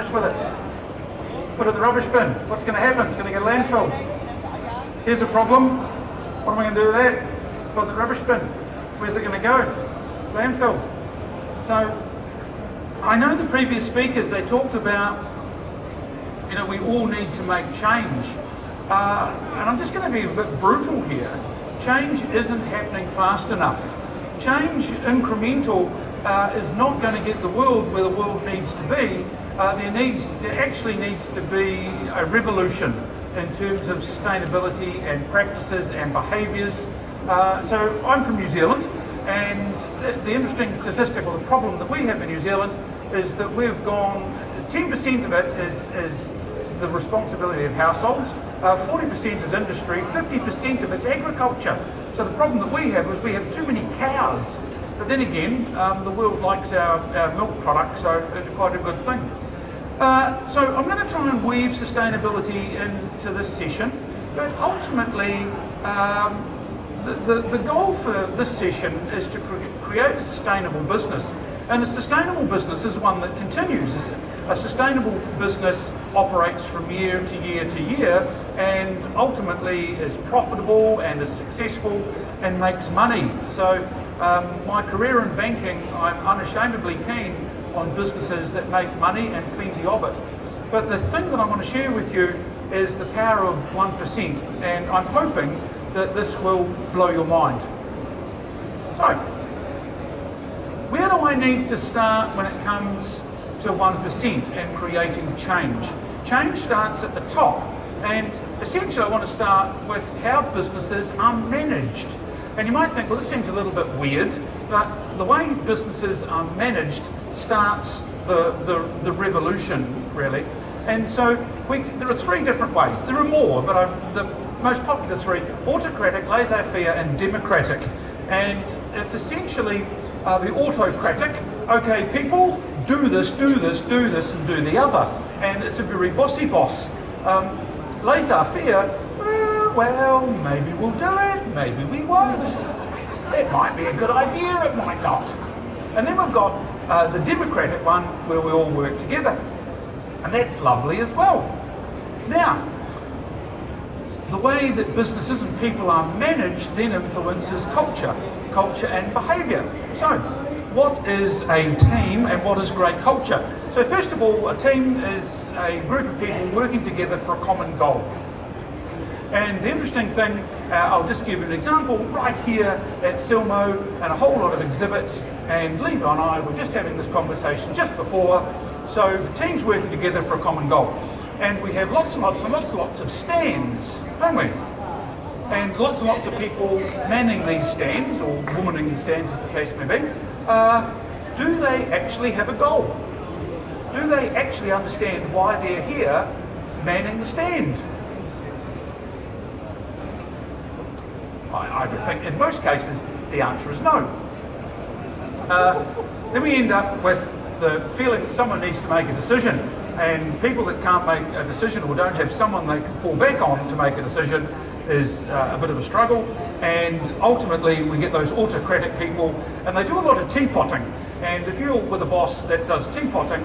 rubbish with it. Put it in the rubbish bin. What's going to happen? It's going to get landfill. Here's a problem. What am I going to do with that? Put it in the rubbish bin. Where's it going to go? Landfill. So I know the previous speakers, they talked about, we all need to make change. And I'm just going to be a bit brutal here. Change isn't happening fast enough. Change, incremental, is not going to get the world where the world needs to be. There actually needs to be a revolution in terms of sustainability and practices and behaviours. So I'm from New Zealand, and the interesting statistic, or the problem that we have in New Zealand, is that we've gone, 10% of it is the responsibility of households, 40% is industry, 50% of it's agriculture. So the problem that we have is we have too many cows. But then again, the world likes our milk product, so it's quite a good thing. So I'm going to try and weave sustainability into this session, but ultimately the goal for this session is to create a sustainable business. And a sustainable business is one that continues. A sustainable business operates from year to year to year, and ultimately is profitable and is successful and makes money. So my career in banking, I'm unashamedly keen on businesses that make money and plenty of it. But the thing that I want to share with you is the power of 1%, and I'm hoping that this will blow your mind. So, where do I need to start when it comes to 1% and creating change? Change starts at the top, and essentially I want to start with how businesses are managed. And you might think, well, this seems a little bit weird, but the way businesses are managed starts the revolution, really. And so there are three different ways. There are more, but the most popular three: autocratic, laissez-faire, and democratic. And it's essentially the autocratic. Okay, people, do this, do this, do this, and do the other. And it's a very bossy boss. Laissez-faire, well, maybe we'll do it, maybe we won't. It might be a good idea, it might not. And then we've got the democratic one, where we all work together. And that's lovely as well. Now, the way that businesses and people are managed then influences culture and behaviour. So, what is a team and what is great culture? So first of all, a team is a group of people working together for a common goal. And the interesting thing, I'll just give you an example, right here at Silmo, and a whole lot of exhibits, and Levi and I were just having this conversation just before. So teams working together for a common goal. And we have lots and lots and lots and lots of stands, don't we? And lots of people manning these stands, or womaning the stands as the case may be. Do they actually have a goal? Do they actually understand why they're here manning the stand? I would think in most cases the answer is no. Then we end up with the feeling that someone needs to make a decision, and people that can't make a decision or don't have someone they can fall back on to make a decision is a bit of a struggle. And ultimately we get those autocratic people, and they do a lot of teapotting. And if you're with a boss that does teapotting,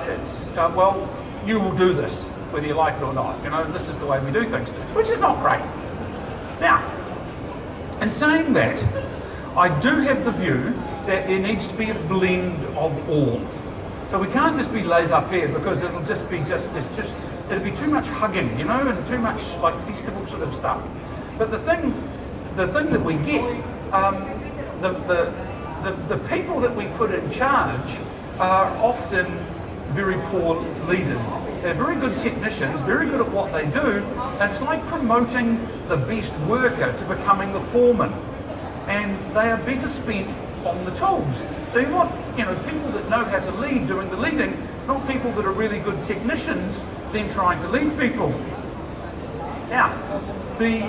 it's well, you will do this whether you like it or not. This is the way we do things, which is not great. Now, in saying that, I do have the view that there needs to be a blend of all. So we can't just be laissez-faire, because it'll be too much hugging, and too much like festival sort of stuff. But the thing that we get, the people that we put in charge are often very poor leaders. They're very good technicians, very good at what they do, and it's like promoting the best worker to becoming the foreman. And they are better spent on the tools. So you want, people that know how to lead doing the leading, not people that are really good technicians then trying to lead people. Now, the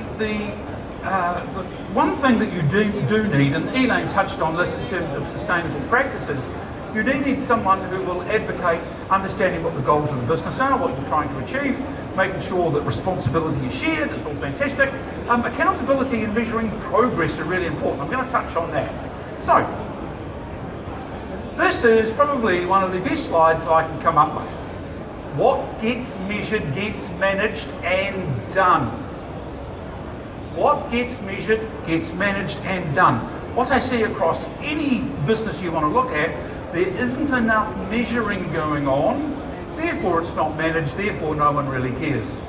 one thing that you do need, and Elaine touched on this in terms of sustainable practices, you do need someone who will advocate understanding what the goals of the business are, what you're trying to achieve, making sure that responsibility is shared. It's all fantastic. Accountability and measuring progress are really important. I'm going to touch on that. So, this is probably one of the best slides I can come up with. what gets measured gets managed and done. What gets measured gets managed and done. What I see across any business you want to look at, there isn't enough measuring going on, therefore it's not managed, therefore no one really cares.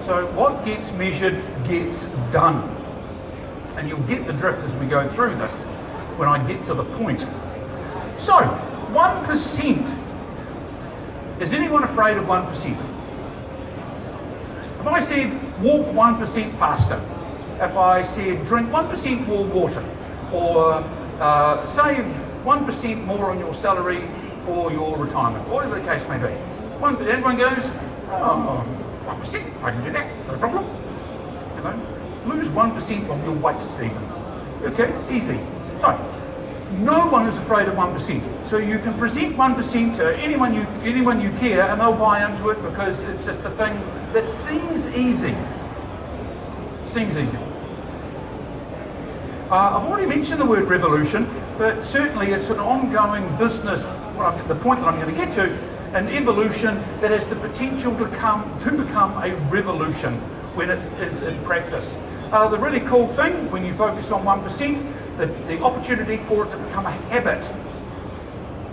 So what gets measured gets done. And you'll get the drift as we go through this when I get to the point. So, 1%. Is anyone afraid of 1%? If I said walk 1% faster, if I said drink 1% more water, or save 1% more on your salary for your retirement, whatever the case may be. Everyone goes, oh, 1%, I can do that, no problem. You know, lose 1% of your weight, Stephen. Okay, easy. So, no one is afraid of 1%. So you can present 1% to anyone you care, and they'll buy into it because it's just a thing that seems easy. Seems easy. I've already mentioned the word revolution, but certainly it's an ongoing business. The point that I'm going to get to, an evolution that has the potential to become a revolution when it's in practice. The really cool thing when you focus on 1%, the opportunity for it to become a habit.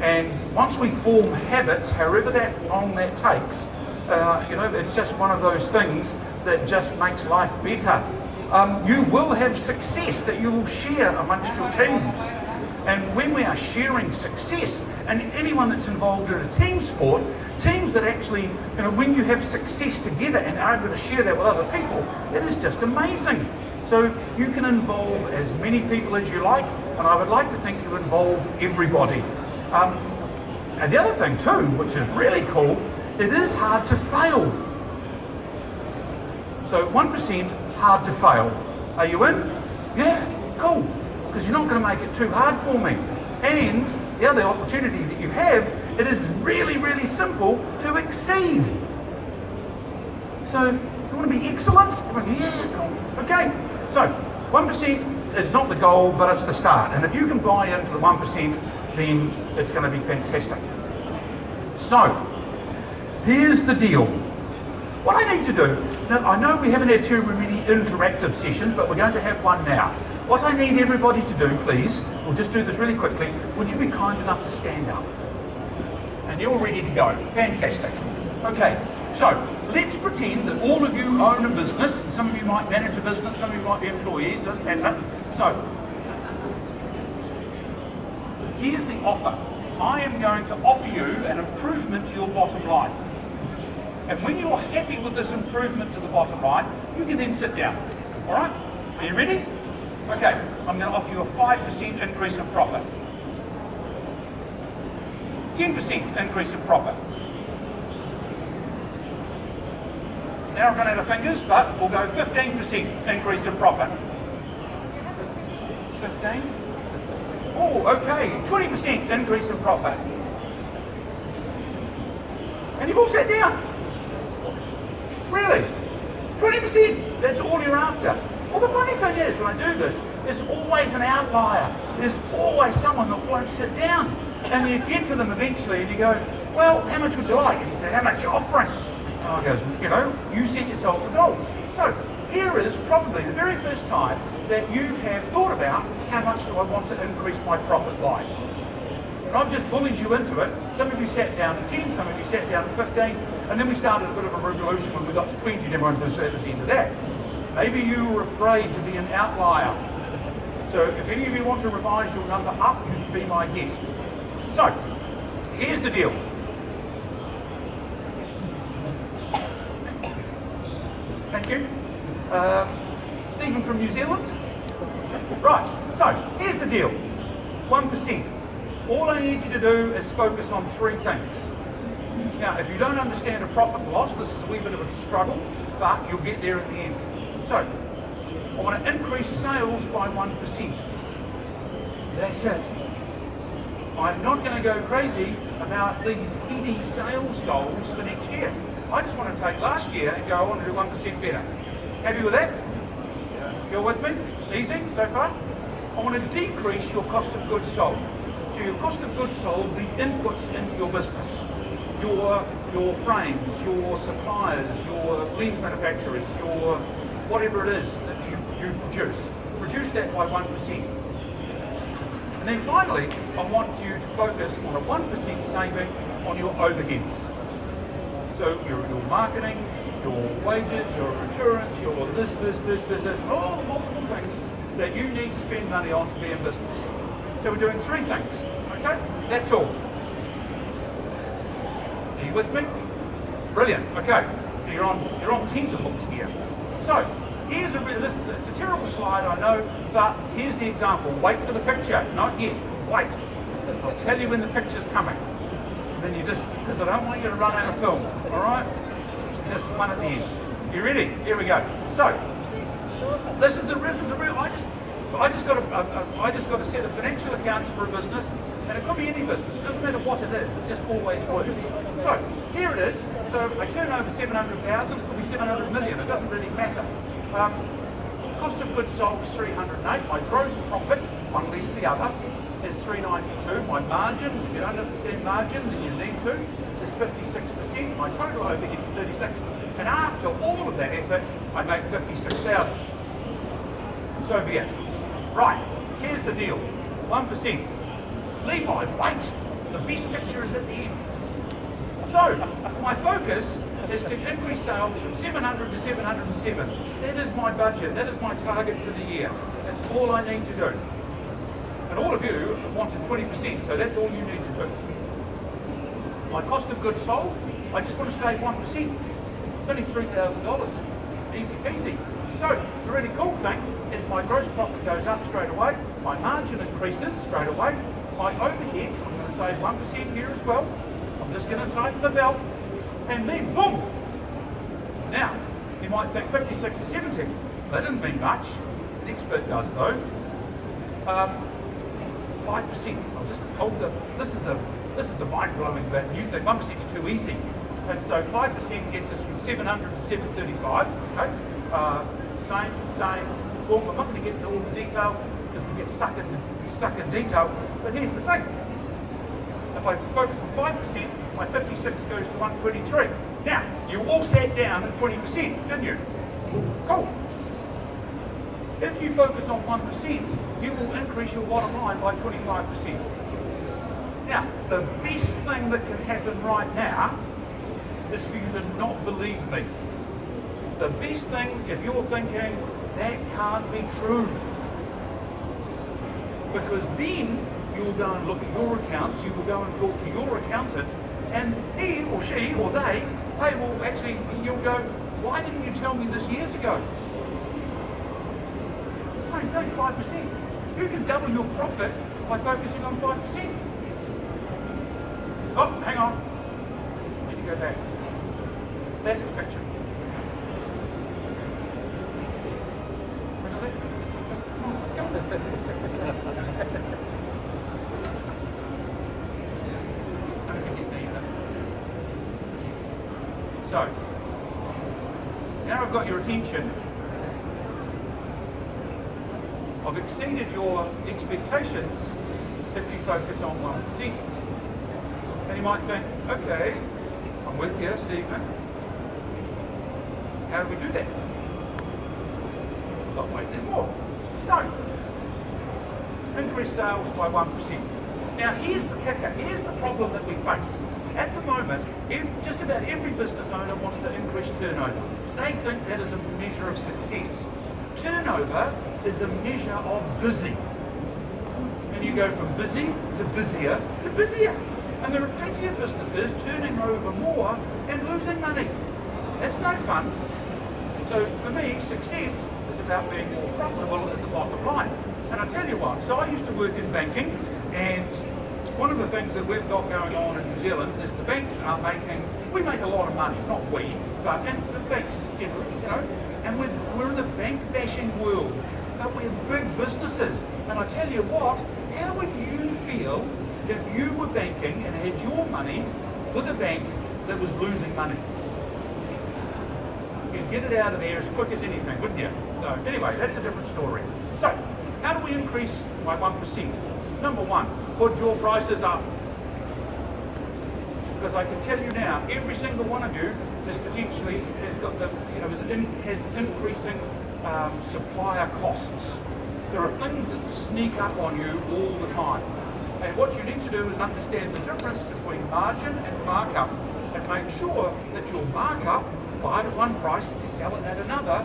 And once we form habits, however long that takes, it's just one of those things that just makes life better. You will have success that you will share amongst your teams. And when we are sharing success, and anyone that's involved in a team sport, teams that actually, when you have success together and are able to share that with other people, it is just amazing. So you can involve as many people as you like, and I would like to think you involve everybody. And the other thing too, which is really cool, it is hard to fail. So 1% hard to fail. Are you in? Yeah, cool. Because you're not going to make it too hard for me. And the other opportunity that you have, it is really, really simple to exceed. So you want to be excellent? Yeah, cool. Okay. So 1% is not the goal, but it's the start. And if you can buy into the 1%, then it's going to be fantastic. So here's the deal. What I need to do, now I know we haven't had too many interactive sessions, but we're going to have one now. What I need everybody to do, please, we'll just do this really quickly, would you be kind enough to stand up? And you're ready to go. Fantastic. Okay, so let's pretend that all of you own a business. Some of you might manage a business, some of you might be employees, doesn't matter. So, here's the offer. I am going to offer you an improvement to your bottom line. And when you're happy with this improvement to the bottom line, you can then sit down. All right? Are you ready? Okay, I'm going to offer you a 5% increase in profit. 10% increase in profit. Now I've run out of fingers, but we'll go 15% increase in profit. 15? Oh, okay, 20% increase in profit. And you've all sat down. Really? 20%, that's all you're after. Well, the funny thing is, when I do this, there's always an outlier. There's always someone that won't sit down. And you get to them eventually and you go, well, how much would you like? And he said, how much are you offering? And I goes, you set yourself a goal. So here is probably the very first time that you have thought about how much do I want to increase my profit by. And I've just bullied you into it. Some of you sat down at 10, some of you sat down at 15, and then we started a bit of a revolution when we got to 20 and everyone was at the end of that. Maybe you were afraid to be an outlier. So if any of you want to revise your number up, you can be my guest. So, here's the deal. Thank you. Stephen from New Zealand. Right, so here's the deal. 1%. All I need you to do is focus on three things. Now, if you don't understand a profit and loss, this is a wee bit of a struggle, but you'll get there in the end. So, I want to increase sales by 1%. That's it. I'm not going to go crazy about these heady sales goals for next year. I just want to take last year and go, I want to do 1% better. Happy with that? You're with me? Easy so far? I want to decrease your cost of goods sold. So your cost of goods sold, the inputs into your business. your frames, your suppliers, your lens manufacturers, your whatever it is that you produce. Reduce that by 1%. And then finally, I want you to focus on a 1% saving on your overheads. So your marketing, your wages, your insurance, your this, and all the multiple things that you need to spend money on to be in business. So we're doing 3 things, okay? That's all. Are you with me? Brilliant, okay. So you're on tenterhooks here. So here's it's a terrible slide, I know, but here's the example. Wait for the picture, not yet, wait. I'll tell you when the picture's coming. Then you because I don't want you to run out of film, all right? Just one at the end. You ready? Here we go. So, this is a real. I just got a set of financial accounts for a business, and it could be any business. It doesn't matter what it is. It just always works. So here it is. So I turn over 700,000. It could be 700 million. It doesn't really matter. Cost of goods sold is 308. My gross profit, one less the other, is 392. My margin, if you don't understand margin, then you need to, is 56%. My total overhead is 36. And after all of that effort, I make 56,000. So be it. Right, here's the deal. 1%. Levi, wait. The best picture is at the end. So, my focus is to increase sales from 700 to 707. That is my budget. That is my target for the year. That's all I need to do. And all of you wanted 20%, so that's all you need to do. My cost of goods sold, I just want to save 1%. It's only $3,000. Easy peasy. So, the really cool thing is my gross profit goes up straight away, my margin increases straight away, my overheads, I'm going to save 1% here as well. I'm just going to tighten the belt, and then boom! Now, you might think 56 to 70. That didn't mean much. Next bit does though. 5%. I'll just hold this is the mind-blowing bit. You think 1% is too easy. And so 5% gets us from 700 to 735. Okay. Same. Well, I'm not going to get into all the detail because we get stuck in detail. But here's the thing. If I focus on 5%, my 56 goes to 123. Now, you all sat down at 20%, didn't you? Cool. If you focus on 1%, you will increase your bottom line by 25%. Now, the best thing that can happen right now is for you to not believe me. The best thing, if you're thinking, that can't be true. Because then you'll go and look at your accounts, you will go and talk to your accountant, and he or she or they will actually, you'll go, why didn't you tell me this years ago? Same thing, 5%. You can double your profit by focusing on 5%. Oh, hang on. Need to go back. That's the picture. So, now I've got your attention. I've exceeded your expectations if you focus on 1%. And you might think, okay, I'm with you, Stephen. How do we do that? Oh wait, there's more. So, increase sales by 1%. Now here's the kicker, here's the problem that we face. At the moment, just about every business owner wants to increase turnover. They think that is a measure of success. Turnover is a measure of busy. And you go from busy to busier to busier. And there are plenty of businesses turning over more and losing money. That's no fun. So for me, success is about being more profitable at the bottom line. And I tell you what, so I used to work in banking, and one of the things that we've got going on in New Zealand is the banks are we make a lot of money, not we, but and the banks generally, and we're in the bank bashing world, but we're big businesses. And I tell you what, how would you feel if you were banking and had your money with a bank that was losing money? You'd get it out of there as quick as anything, wouldn't you? So anyway, that's a different story. So, how do we increase by 1%? Number one, put your prices up. because I can tell you now, every single one of you is potentially has got the, has increasing supplier costs. There are things that sneak up on you all the time. And what you need to do is understand the difference between margin and markup and make sure that your markup, buy it at one price, sell it at another,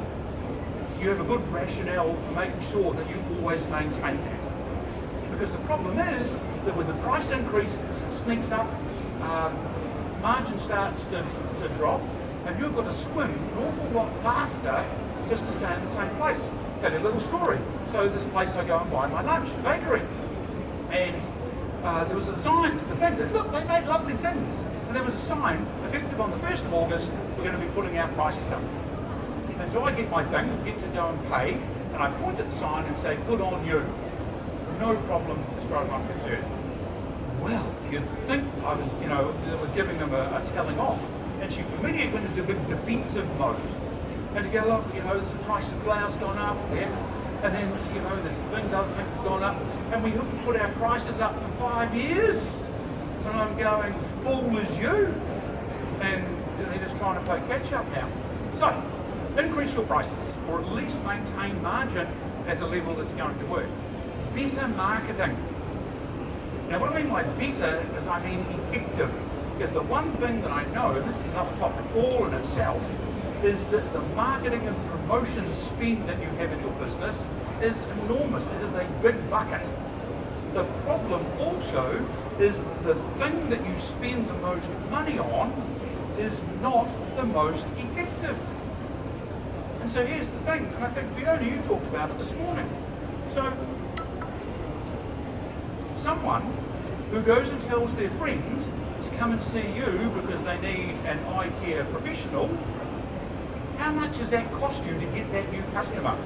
you have a good rationale for making sure that you always maintain that. Because the problem is that when the price increase sneaks up, margin starts to drop, and you've got to swim an awful lot faster just to stay in the same place. Tell you a little story. So this place I go and buy my lunch, bakery, and there was a sign, the thing, look, they made lovely things, and there was a sign, effective on the 1st of August, we're going to be putting our prices up. And so I get my thing, get to go and pay, and I point at the sign and say, good on you. No problem as far as I'm concerned. Well, you'd think I was giving them a telling off, and she immediately went into a big defensive mode. And to go, look, the price of flour's gone up, yeah, and then, there's things, other things have gone up, and we haven't put our prices up for 5 years. And I'm going, fool as you. And they're just trying to play catch up now. So, increase your prices, or at least maintain margin at a level that's going to work. Better marketing. Now, what I mean by better is I mean effective. Because the one thing that I know, and this is another topic all in itself, is that the marketing and promotion spend that you have in your business is enormous. It is a big bucket. The problem also is the thing that you spend the most money on is not the most effective. And so here's the thing, and I think Fiona, you talked about it this morning. So someone who goes and tells their friend to come and see you because they need an eye care professional, how much does that cost you to get that new customer?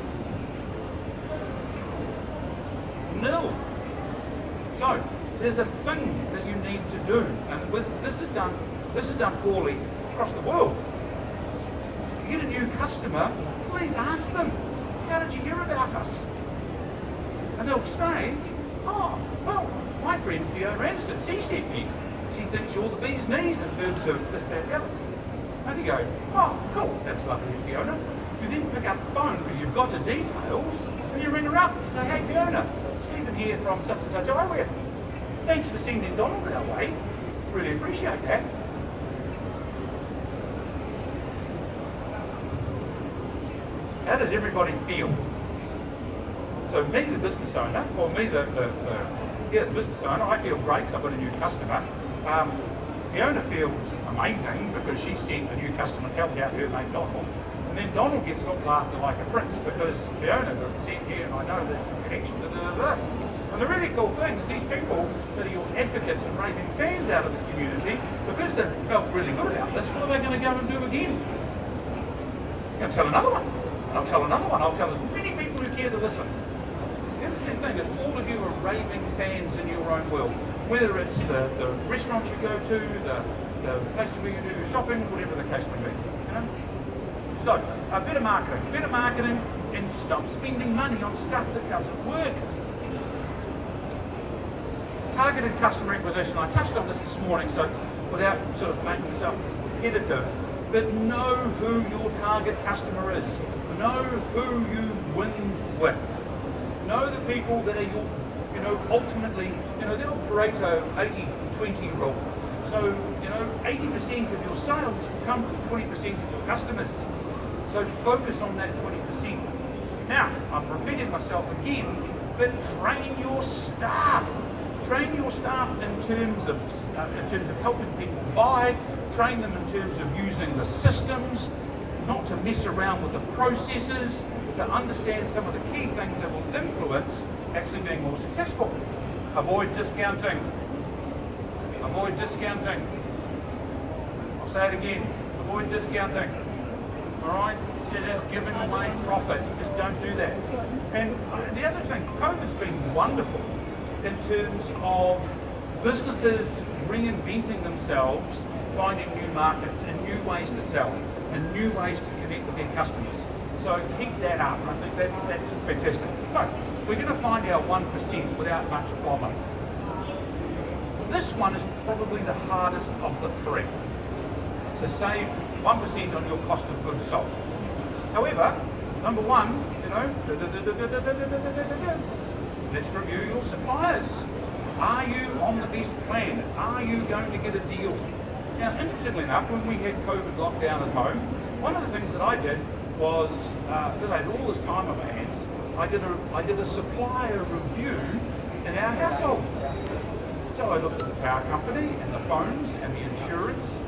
Nil. So there's a thing that you need to do, and this is done poorly across the world. You get a new customer, please ask them, how did you hear about us? And they'll say, oh, well, my friend Fiona Anderson, she sent me. She thinks you're the bee's knees in terms of this, that, and the other. And you go, oh, cool, that's lovely, Fiona. You then pick up the phone because you've got the details, and you ring her up and say, hey, Fiona, Stephen here from such and such eyewear. Thanks for sending Donald our way. Really appreciate that. How does everybody feel? So me, the business owner, or me, the business owner, I feel great because I've got a new customer. Fiona feels amazing because she sent a new customer to help out her mate Donald. And then Donald gets looked after like a prince because Fiona got sent here and I know there's some connection to blah. And the really cool thing is these people that are your advocates and raving fans out of the community, because they felt really good about this, what are they going to go and do again? I'm going to tell another one. And I'll tell another one. I'll tell as many people who care to listen. The interesting thing is all of you are raving fans in your own world. Whether it's the restaurants you go to, the places where you do your shopping, whatever the case may be. So, better marketing, and stop spending money on stuff that doesn't work. Targeted customer acquisition. I touched on this morning, so without sort of making myself repetitive, but know who your target customer is. Know who you win with. Know the people that are your, ultimately, the old Pareto 80-20 rule. So, 80% of your sales will come from 20% of your customers. So focus on that 20%. Now, I'm repeating myself again, but train your staff. Train your staff in terms of helping people buy. Train them in terms of using the systems, not to mess around with the processes, to understand some of the key things that will influence actually being more successful. Avoid discounting. Avoid discounting. I'll say it again. Avoid discounting. All right? Just giving away profit. Just don't do that. And the other thing, COVID's been wonderful in terms of businesses reinventing themselves, finding new markets and new ways to sell and new ways to connect with their customers. So keep that up. I think that's fantastic. So we're going to find our 1% without much bother. this one is probably the hardest of the three. To save 1% on your cost of goods sold. However, number one, let's review your suppliers. Are you on the best plan? Are you going to get a deal? Now, interestingly enough, when we had COVID lockdown at home, one of the things that I did was, because I had all this time on my hands, I did a supplier review in our household. So I looked at the power company and the phones and the insurance,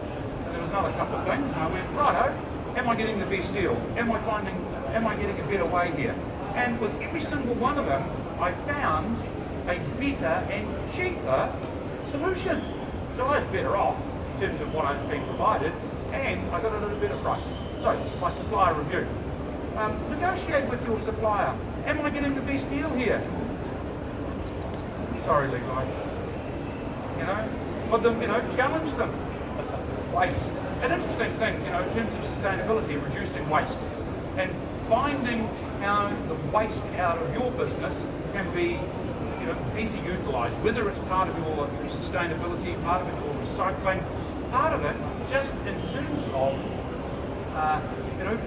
and there was another couple of things, and I went, righto, am I getting the best deal? Am I getting a better way here? And with every single one of them, I found a better and cheaper solution. So I was better off in terms of what I was being provided, and I got a little better price. So, my supplier review. Negotiate with your supplier. Am I getting the best deal here? Sorry, Levi. But them, challenge them. Waste. An interesting thing, in terms of sustainability, reducing waste and finding how the waste out of your business can be, better utilised. Whether it's part of your sustainability, part of it your recycling, part of it just in terms of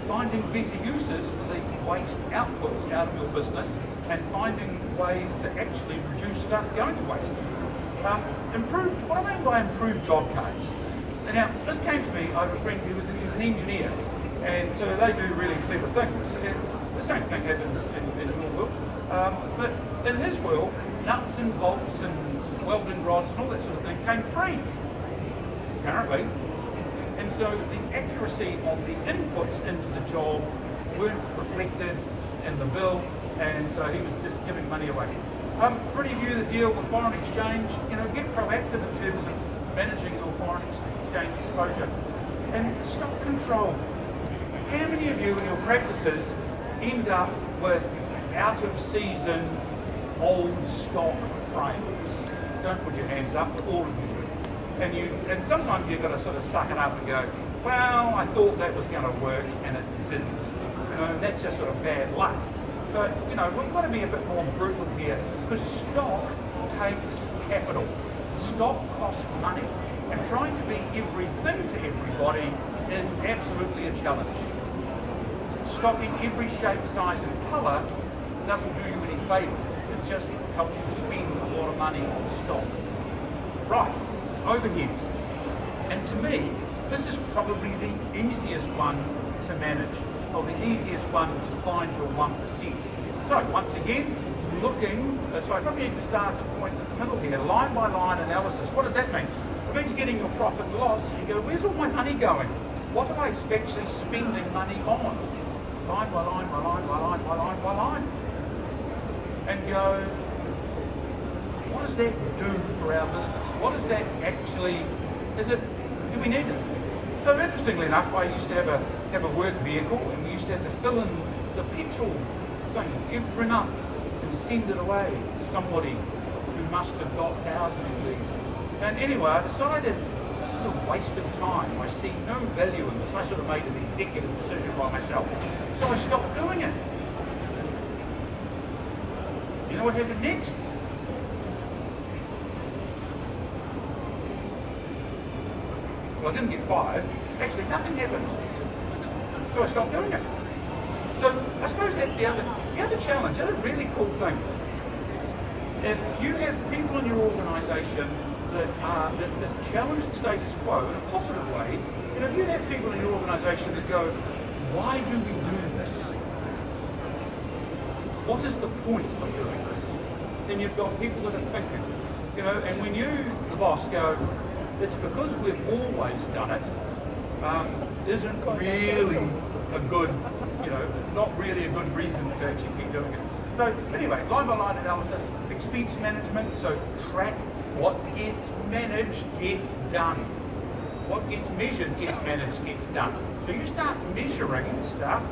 finding better uses for the waste outputs out of your business and finding ways to actually reduce stuff going to waste. What I mean by improved job cards. And now, this came to me, I have a friend who was an engineer, and so they do really clever things. And the same thing happens in your world. But in his world, nuts and bolts and welding rods and all that sort of thing came free, apparently. And so the accuracy of the inputs into the job weren't reflected in the bill, and so he was just giving money away. For any of you that deal with foreign exchange, get proactive in terms of managing your foreign exchange exposure. And stock control. How many of you in your practices end up with out of season old stock frames? Don't put your hands up, but all of you do. And sometimes you've got to sort of suck it up and go, well, I thought that was going to work and it didn't. That's just sort of bad luck. But we've got to be a bit more brutal here, because stock takes capital. Stock costs money, and trying to be everything to everybody is absolutely a challenge. Stocking every shape, size and colour doesn't do you any favours. It just helps you spend a lot of money on stock. Right, overheads. And to me, this is probably the easiest one to manage, or the easiest one to find your 1%. So once again, so I probably need to start at the point in the middle here, line by line analysis. What does that mean? It means getting your profit and loss, and you go, where's all my money going? What am I actually spending money on? Line by line, by line, by line, by line, by line. And go, what does that do for our business? What does that actually, do we need it? So interestingly enough, I used to have a work vehicle, and we used to have to fill in the petrol thing every month and send it away to somebody who must have got thousands of these. And anyway, I decided this is a waste of time. I see no value in this. I sort of made an executive decision by myself. So I stopped doing it. You know what happened next? Well, I didn't get fired. Actually, nothing happened. So I stopped doing it. So I suppose that's the other challenge, the other really cool thing. If you have people in your organisation that challenge the status quo in a positive way, and if you have people in your organisation that go, why do we do this? What is the point of doing this? Then you've got people that are thinking, and when you, the boss, go, it's because we've always done it, isn't really a good, not really a good reason to actually keep doing it. So anyway, line by line analysis, expense management, so track what gets managed, gets done. What gets measured, gets managed, gets done. So you start measuring stuff,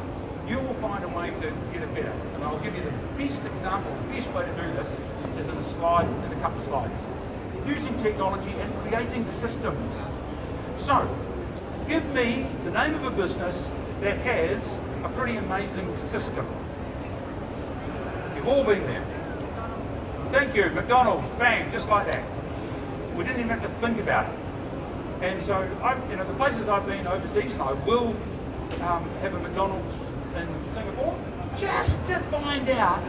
you will find a way to get it better. And I'll give you the best example, the best way to do this is in a couple of slides. Using technology and creating systems. So, give me the name of a business that has a pretty amazing system. You've all been there. Thank you, McDonald's, bang, just like that. We didn't even have to think about it. And so, the places I've been overseas, and I will have a McDonald's in Singapore, just to find out,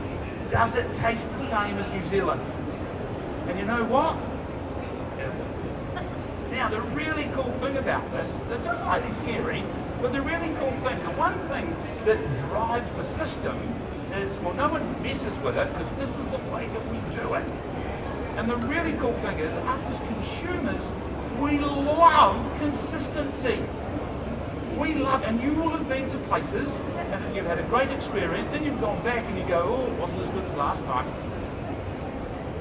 does it taste the same as New Zealand? And you know what? Now, the really cool thing about this, it's slightly scary, but the really cool thing, the one thing that drives the system is, well, no one messes with it because this is the way that we do it. And the really cool thing is, us as consumers, we love consistency. We love, and you will have been to places and you've had a great experience and you've gone back and you go, oh, it wasn't as good as last time.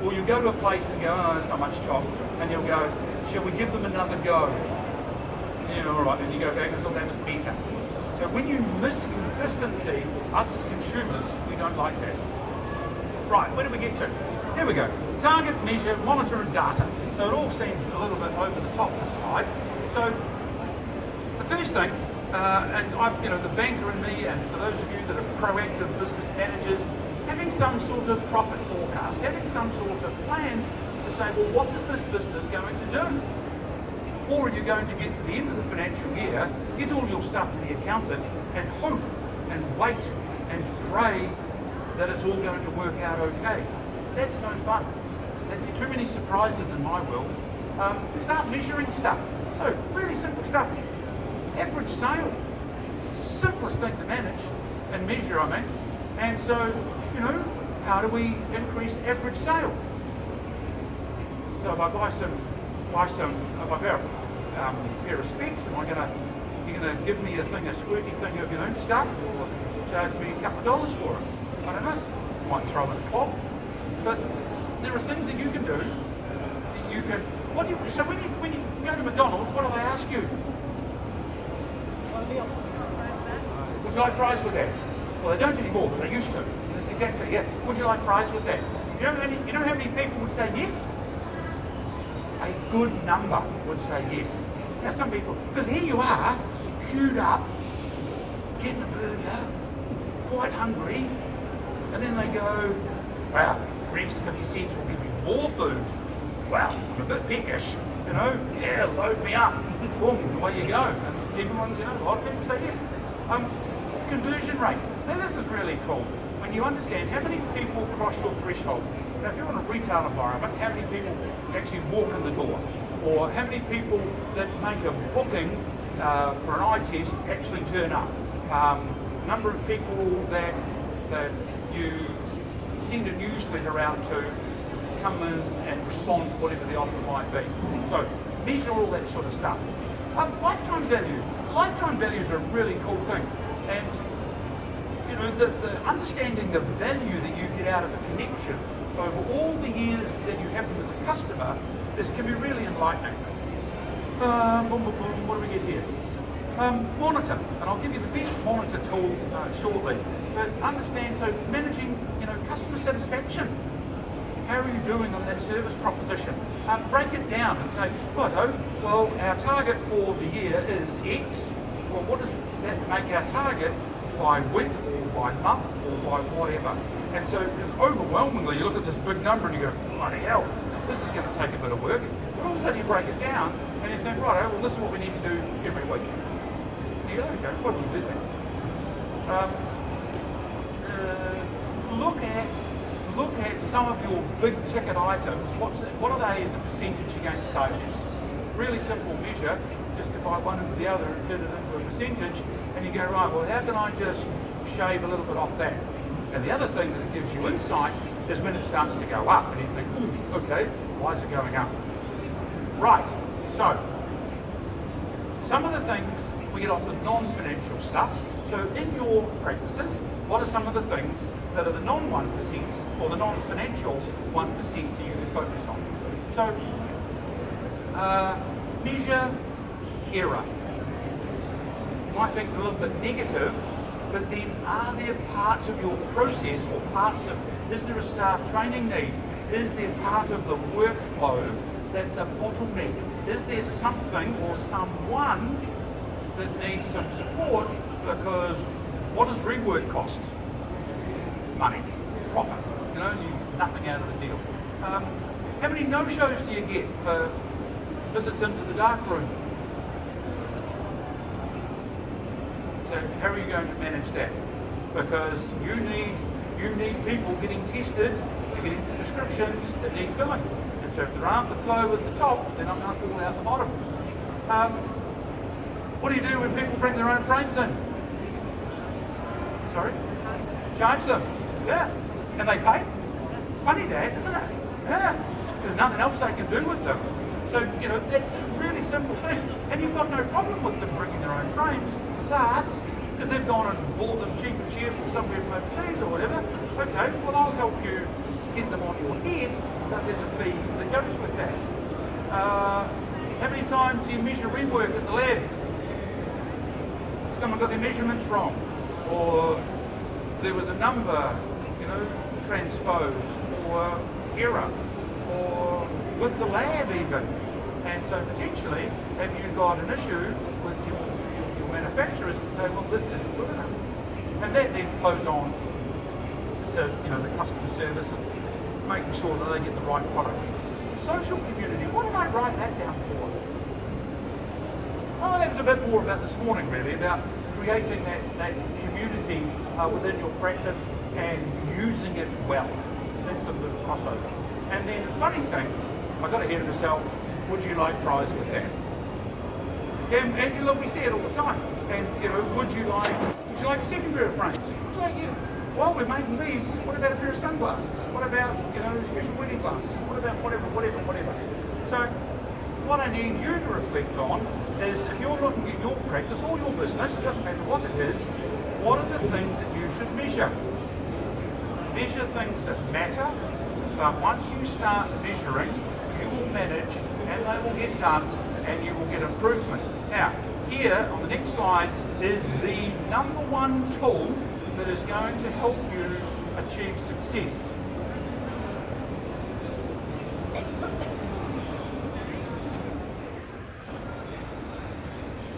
Or you go to a place and go, oh, there's not much chop. And you'll go, shall we give them another go? Yeah, all right, and you go back and so that was better. So when you miss consistency, us as consumers, we don't like that. Right, where do we get to? Here we go. Target, measure, monitor and data. So it all seems a little bit over the top this slide. So the first thing, and I've, the banker in me, and for those of you that are proactive business managers, having some sort of profit forecast, having some sort of plan to say, well, what is this business going to do? Or are you going to get to the end of the financial year, get all your stuff to the accountant and hope and wait and pray that it's all going to work out okay? That's no fun. That's too many surprises in my world. Start measuring stuff. So, really simple stuff. Average sale. Simplest thing to manage and measure, I mean. And so, how do we increase average sale? So if I buy some, if I buy a pair of specs, you're gonna give me a squirty thing of stuff, or charge me a couple of dollars for it? I don't know. You might throw in a cloth, but there are things that you can do. That you can. So when you go to McDonald's, what do they ask you? Would you like fries with that? Well, they don't anymore, but they used to. That's exactly, yeah. Would you like fries with that? You know how many people would say yes? A good number would say yes. Now some people, because here you are, queued up, getting a burger, quite hungry, and then they go, wow, for extra 50 cents we'll give you more food. Wow, I'm a bit peckish, yeah, load me up. Boom, away you go. And everyone, a lot of people say yes. Conversion rate. Now this is really cool. When you understand how many people cross your threshold. Now if you're in a retail environment, how many people actually walk in the door? Or how many people that make a booking for an eye test actually turn up? Number of people that you send a newsletter out to come in and respond to whatever the offer might be. So measure all that sort of stuff. Lifetime value. Lifetime value is a really cool thing. And the understanding the value that you get out of a connection over all the years that you have them as a customer can be really enlightening. What do we get here? Monitor, and I'll give you the best monitor tool shortly. But understand, so managing, customer satisfaction. How are you doing on that service proposition? Break it down and say, righto, well, our target for the year is X. Well, what does that make our target by week or by month or by whatever? And so, because overwhelmingly you look at this big number and you go, bloody hell, this is going to take a bit of work. But all of a sudden you break it down and you think, righto, well, this is what we need to do every week. And you go, okay, what do we do that? Look at some of your big ticket items. What are they as a percentage against sales? Really simple measure. Just divide one into the other and turn it into a percentage, and you go, right, well, how can I just shave a little bit off that? And the other thing that it gives you insight is when it starts to go up, and you think, ooh, okay, why is it going up? Right, so some of the things we get off the non-financial stuff. So in your practices, what are some of the things that are the non-1% or the non-financial 1% that you can focus on? So measure error. You might think it's a little bit negative, but then are there parts of your process or parts of, is there a staff training need? Is there part of the workflow that's a bottleneck? Is there something or someone that needs some support? Because what does rework cost? Money, profit, nothing out of the deal. How many no-shows do you get for visits into the dark room? So how are you going to manage that? Because you need people getting tested, they're getting prescriptions that need filling. And so if there aren't the flow at the top, they're not going to fall out the bottom. What do you do when people bring their own frames in? Sorry? Charge them. Yeah. And they pay? Funny that, isn't it? Yeah. There's nothing else they can do with them. So, that's a really simple thing. And you've got no problem with them bringing their own frames, but because they've gone and bought them cheap and cheerful somewhere from overseas or whatever, okay, well, I'll help you get them on your head, but there's a fee that goes with that. How many times do you measure rework at the lab? Someone got their measurements wrong, or there was a number, transposed, or error, or with the lab even. And so potentially, have you got an issue with your manufacturers to say, well, this isn't good enough? And that then flows on to the customer service and making sure that they get the right product. Social community, what did I write that down for? Oh, that was a bit more about this morning, really, about creating that community within your practice and using it well. That's a bit of crossover. And then the funny thing, I got ahead of myself, would you like fries with that? And look, we see it all the time. And would you like a second pair of frames? Would you like, while we're making these, what about a pair of sunglasses? What about special wedding glasses? What about whatever? So what I need you to reflect on is, if you're looking at your practice or your business, doesn't matter what it is, what are the things that you should measure? Measure things that matter, but once you start measuring, you will manage and they will get done and you will get improvement. Now, here on the next slide is the number one tool that is going to help you achieve success.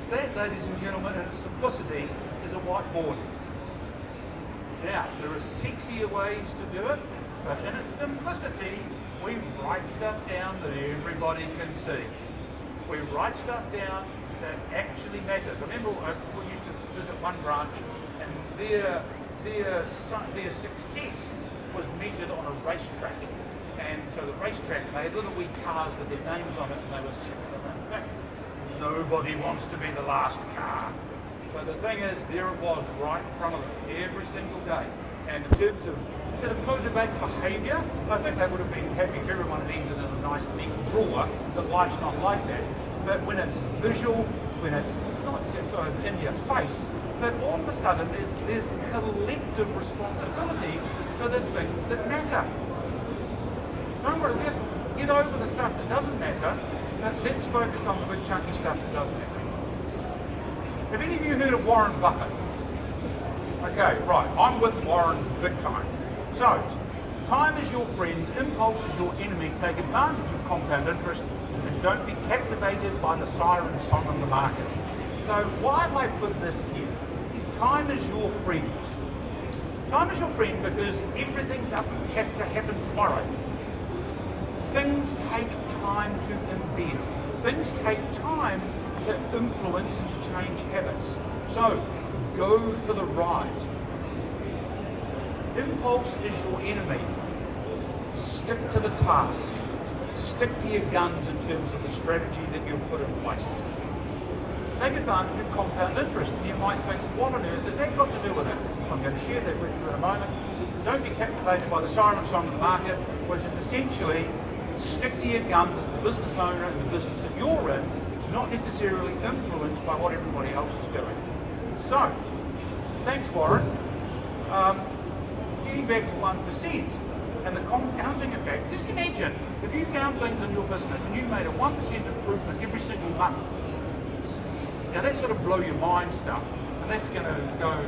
That, ladies and gentlemen, in its simplicity, is a whiteboard. Now, there are sexier ways to do it, but in its simplicity, we write stuff down that everybody can see. We write stuff down that actually matters. I remember we used to visit one branch, and their success was measured on a racetrack. And so the racetrack, they had little wee cars with their names on it, and they were sitting around the back. Nobody wants to be the last car. But the thing is, there it was right in front of them every single day. And in terms of, did it motivate behaviour? I think they would have been happy if everyone had ended in a nice neat drawer, but life's not like that. But when it's visual, when it's not just sort of in your face, but all of a sudden there's collective responsibility for the things that matter. Don't worry, just get over the stuff that doesn't matter, but let's focus on the big chunky stuff that does matter. Have any of you heard of Warren Buffett? Okay, right, I'm with Warren big time. So, time is your friend, impulse is your enemy. Take advantage of compound interest and don't be captivated by the siren song of the market. So why have I put this here? Time is your friend. Time is your friend because everything doesn't have to happen tomorrow. Things take time to embed. Things take time to influence and to change habits. So, go for the ride. Impulse is your enemy. Stick to the task. Stick to your guns in terms of the strategy that you've put in place. Take advantage of compound interest, and you might think, what on earth has that got to do with it? I'm going to share that with you in a moment. Don't be captivated by the siren song of the market, which is essentially stick to your guns as the business owner and the business that you're in, not necessarily influenced by what everybody else is doing. So, thanks Warren. Getting back to 1% and the compounding effect, just imagine if you found things in your business and you made a 1% improvement every single month. Now that sort of blow your mind stuff, and that's going to go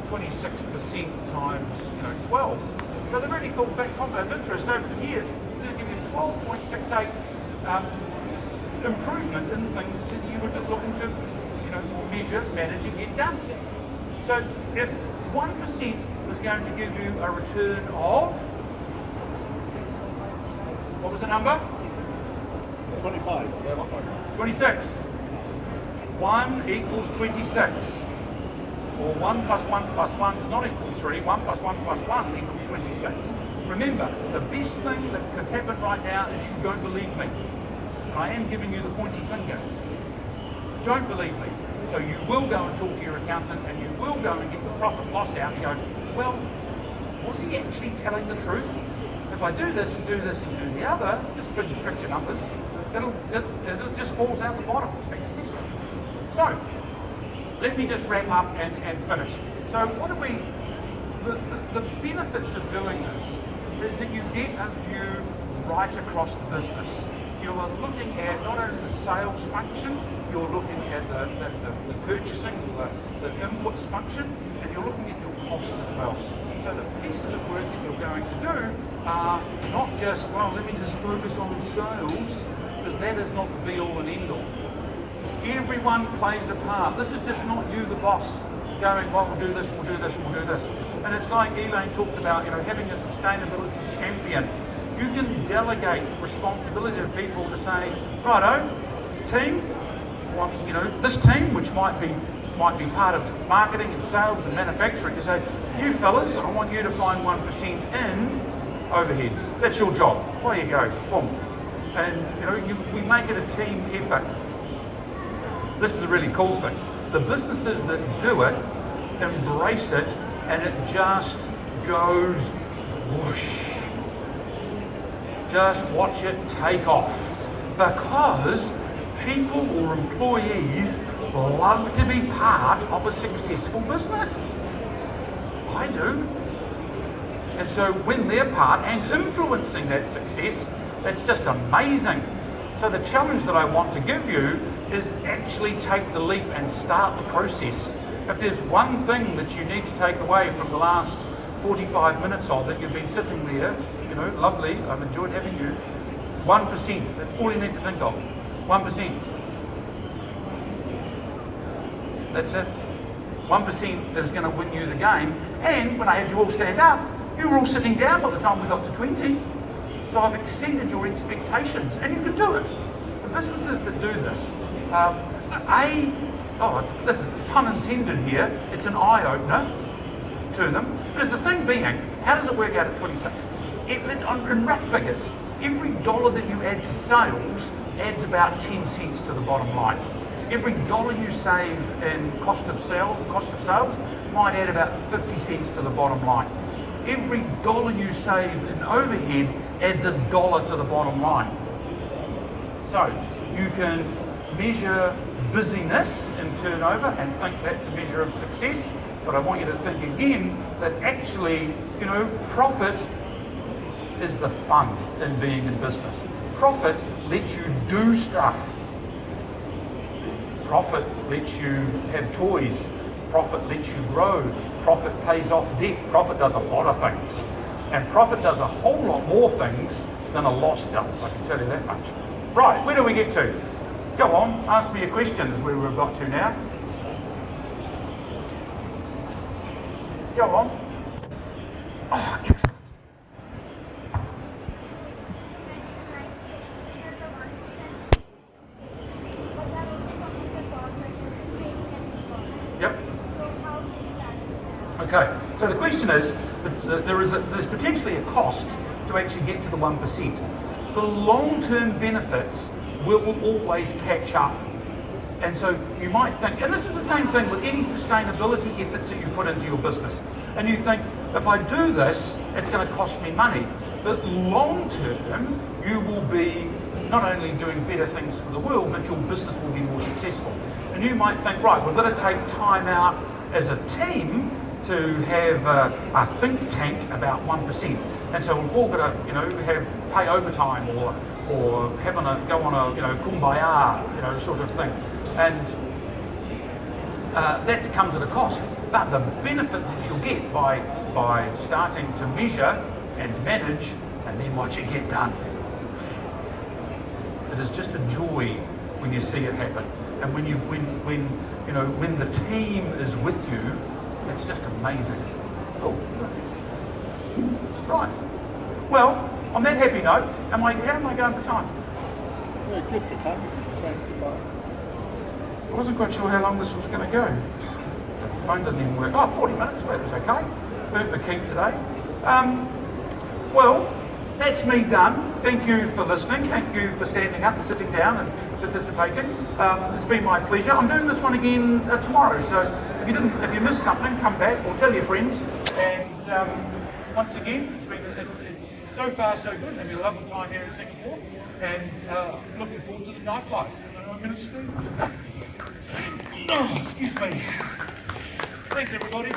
26% times 12. But the really cool thing, compound interest over the years, is going to give you 12.68 improvement in things that you were looking to measure, manage, and get done. So if 1% is going to give you a return of What was the number? 25. 26. 1 equals 26. Or 1 plus 1 plus 1 does not equal 3. 1 plus 1 plus 1 equals 26. Remember, the best thing that could happen right now is you don't believe me. I am giving you the pointy finger. Don't believe me. So you will go and talk to your accountant and you will go and get the profit and loss out and go, well, was he actually telling the truth? If I do this and do this and do the other, just print your numbers, it just falls out the bottom. It's fantastic. So, let me just wrap up and finish. So what do we, the benefits of doing this is that you get a view right across the business. You are looking at not only the sales function, you're looking at the purchasing, the inputs function, and you're looking at your costs as well. So the pieces of work that you're going to do are not just, well, let me just focus on sales, because that is not the be all and end all. Everyone plays a part. This is just not you, the boss, going, well, we'll do this, we'll do this, we'll do this. And it's like Elaine talked about, having a sustainability champion. You can delegate responsibility to people to say, righto, team, this team, which might be part of marketing and sales and manufacturing, to say, you fellas, I want you to find 1% in overheads. That's your job. Away you go. Boom. And we make it a team effort. This is a really cool thing. The businesses that do it embrace it, and it just goes whoosh. Just watch it take off, because people or employees love to be part of a successful business. I do. And so when they're part and influencing that success, it's just amazing. So the challenge that I want to give you is actually take the leap and start the process. If there's one thing that you need to take away from the last 45 minutes of that you've been sitting there, lovely, I've enjoyed having you, 1%, that's all you need to think of, 1%. That's it. 1% is going to win you the game. And when I had you all stand up, you were all sitting down by the time we got to 20. So I've exceeded your expectations, and you can do it. The businesses that do this, this is pun intended here, it's an eye-opener to them. Because the thing being, how does it work out at 26? In rough figures, every dollar that you add to sales adds about 10 cents to the bottom line. Every dollar you save in cost of sales might add about 50 cents to the bottom line. Every dollar you save in overhead adds $1 to the bottom line. So you can measure busyness in turnover and think that's a measure of success, but I want you to think again that actually, profit is the fun in being in business. Profit lets you do stuff. Profit lets you have toys. Profit lets you grow. Profit pays off debt. Profit does a lot of things. And profit does a whole lot more things than a loss does, I can tell you that much. Right, where do we get to? Go on, ask me a question is where we've got to now. Go on. Oh, excellent. Yep. Okay, so the question is, there's potentially a cost to actually get to the 1%. The long-term benefits will always catch up. And so you might think, and this is the same thing with any sustainability efforts that you put into your business. And you think, if I do this, it's going to cost me money. But long-term, you will be not only doing better things for the world, but your business will be more successful. And you might think, right, we've got to take time out as a team to have a think tank about 1%. And so we've all got to, pay overtime or go on a kumbaya, sort of thing. And that comes at a cost. But the benefit that you'll get by starting to measure and manage and then watch it get done. It is just a joy when you see it happen. And when the team is with you, it's just amazing. Cool. Right. Well, On that happy note, how am I going for time? Yeah, good for time. 25. I wasn't quite sure how long this was going to go. The phone didn't even work. Oh, 40 minutes, that was okay. Earned the keep today. Well, that's me done. Thank you for listening. Thank you for standing up and sitting down and participating. It's been my pleasure. I'm doing this one again tomorrow, so if you missed something, come back or tell your friends. And once again, it's so far so good. Having a lovely time here in Singapore, and looking forward to the nightlife. And I'm going to sneeze. Oh, excuse me. Thanks, everybody.